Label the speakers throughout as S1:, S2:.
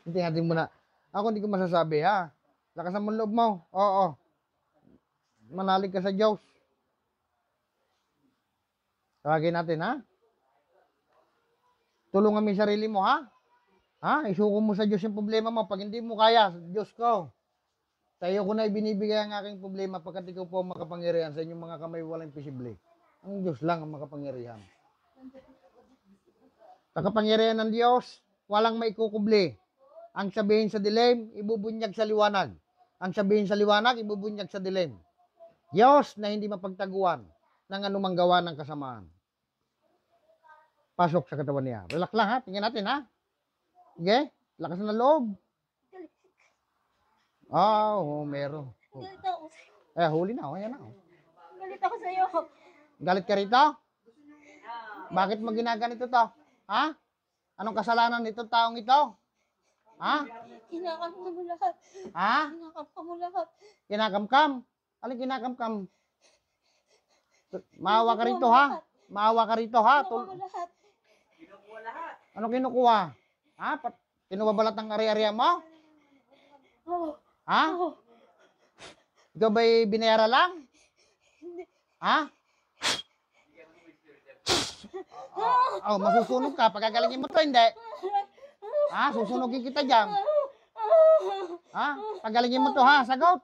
S1: Hati-hati mo na. Ako hindi ko masasabi, ha? Lakasan mo ang loob mo. Oo. Manalig ka sa Diyos. Tawagin natin, ha? Tulungan mo yung sarili mo, ha? Ha? Isuko mo sa Diyos yung problema mo. Pag hindi mo kaya, Diyos ko, sa iyo ko na ibinibigay ang aking problema pagkat ikaw po ang makapangyarihan sa inyong mga kamay walang imposible. Ang Diyos lang ang makapangyarihan. Sa kapangyarihan ng Diyos, walang maikukubli. Ang sabihin sa dilim, ibubunyag sa liwanag. Ang sabihin sa liwanag, ibubunyag sa dilim. Diyos na hindi mapagtaguan ng anumang gawa ng kasamaan. Pasok sa katawan niya. Relax lang, ha? Tingnan natin, ha? Sige, lakas na loob. Oh, meron.
S2: Galit ako sa'yo.
S1: Huli na, ayan na.
S2: Galit ako sa'yo.
S1: Galit ka rito? Bakit mo ginaganito to? Ha? Anong kasalanan nito taong ito? Ha?
S2: Kinakamkam mo lahat.
S1: Ha?
S2: Kinakamkam mo lahat.
S1: Kinakamkam? Alin kinakamkam? Maawa ka rito, ha? Maawa ka rito, ha?
S2: Kinuha mo lahat.
S1: Ano kinukuha? Ha? Kinuha balat ng ari-ariya mo?
S2: Oo.
S1: Ha?
S2: Oo.
S1: Ikaw ba'y binayara lang?
S2: Hindi.
S1: Ha? Oh, masusunog ka. Pagagalingin mo to, hindi. Ha? Susunogin kita dyan. Ha? Pagalingin mo to, ha? Sagot.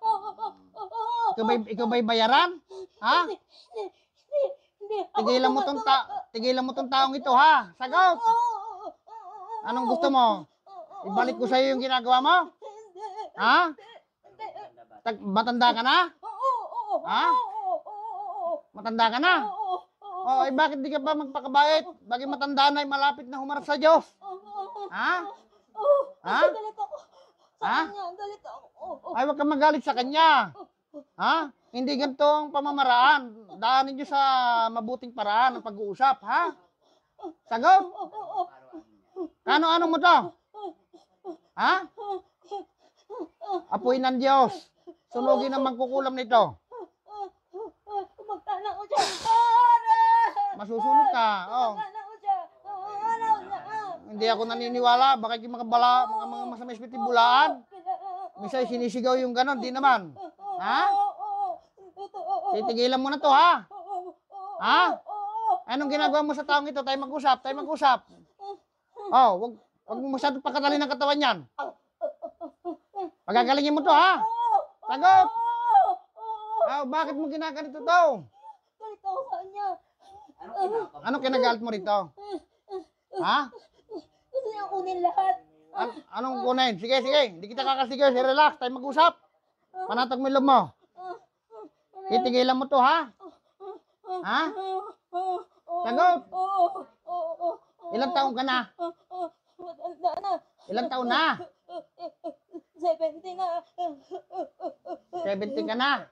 S1: Ikaw ba'y bayaran? Ha?
S2: Hindi.
S1: Tigilan mo tong taong ito, ha? Sagot. Anong gusto mo? Ibalik ko sa'yo yung ginagawa mo? Ha? Matanda ka na? Ha? Matanda ka na? Oh, bakit di ka pa magpakabait? Bakit matanda na ay malapit na humarap sa Diyos? Ha? Ha?
S2: Galit ako.
S1: Ha?
S2: Galit ako.
S1: Ay, wag kang magalit sa kanya. Ha? Hindi ganito ang pamamaraan. Daanin nyo sa mabuting paraan ng pag-uusap, ha? Sagot? Ano mo to? Ha? Apoy ng Diyos. Sunugin ang magkukulam nito.
S2: Magtana ko dyan.
S1: Masusunog ka. Oh.
S2: Magtana ko dyan.
S1: Hindi ako naniniwala. Baka yung mga masamay spiti bulaan. Misay sinisigaw yung ganon. Di naman. Ha? Titigilan mo na to, ha? Ha? Anong ginagawa mo sa taong ito? Tayo mag-usap. Oh, wag mo masyadong pagkatalin ng katawan yan. Pagagalingin mo to, ha? Sagot! Oh, bakit mo ginaganito to?
S2: Galit ako sa kanya.
S1: Ano kinagalit mo rito? Ha?
S2: Gusto niya kunin lahat.
S1: Anong kunin? Sige. Hindi kita kakasigil. Relax. Tayo mag-usap. Panatag mo yung loob mo. Titigilan mo to, ha? Ha? Sagot! Ilang taong ka na?
S2: Matanda na.
S1: Ilang taon na?
S2: 70 na.
S1: 70 ka na?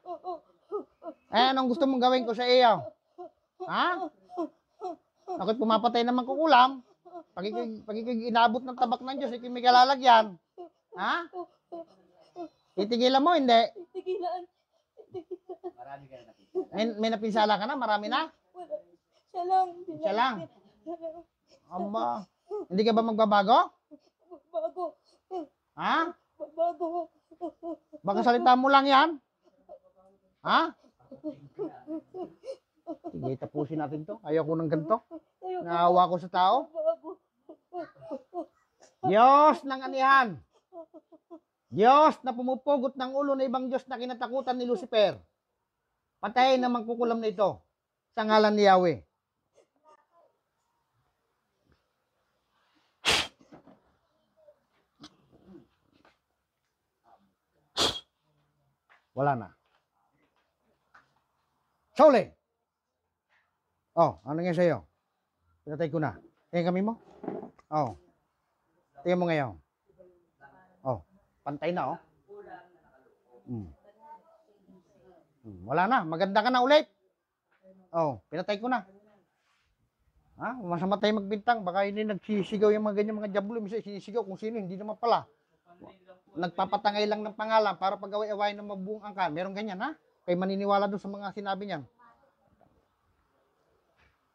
S1: Anong gusto mong gawin ko sa iyo? Ha? Bakit pumapatay naman kukulam? Pag inabot ng tabak ng Diyos, may kalalagyan. Ha? Titigilan mo, hindi?
S2: Tigilan.
S1: May napinsala ka na? Marami na?
S2: Wala. Siya lang.
S1: Siya lang? Aba. Hindi ka ba magbabago?
S2: Bago.
S1: Ha?
S2: Bago.
S1: Baka salita mo lang yan? Ha? Sige, tapusin natin to. Ayaw ko ng ganito. Naawa ko sa tao.
S2: Bago.
S1: Diyos ng anihan. Diyos na pumupugot ng ulo na ibang Diyos na kinatakutan ni Lucifer. Patayin na magkukulam na ito sa ngalan ni Yahweh. Wala na. Sauli! Oh, ano nga sa'yo? Pinatay ko na. Tingnan kami mo? Oh. Tingnan mo ngayon. Oh, pantay na, oh. Wala na. Maganda ka na ulit. Oh, pinatay ko na. Ha? Masama tayo magbintang. Baka hindi nagsisigaw yung mga ganyan mga diablo. Misa sinisigaw kung sino. Hindi naman pala. Nagpapatangay lang ng pangalan para pag-away-away ng mabuong angkan. Meron ganyan, ha? Kaya maniniwala doon sa mga sinabi niyan.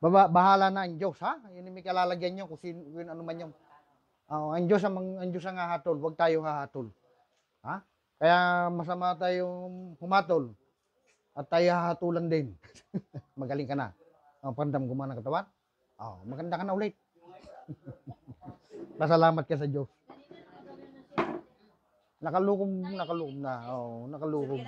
S1: Bahala na ang Diyos, ha? Yun yung may kalalagyan nyo kung sino, yun ano man yung Oh, ang Diyos ang hahatol, huwag tayo hahatol. Ha? Kaya masama tayong humatol at tayo hahatulan din. Magaling ka na. Oh, pandam gumana ng katawan. Oh, maganda ka na ulit. Pasalamat ka sa Diyos. Nakalukom na. Oh, nakalukom.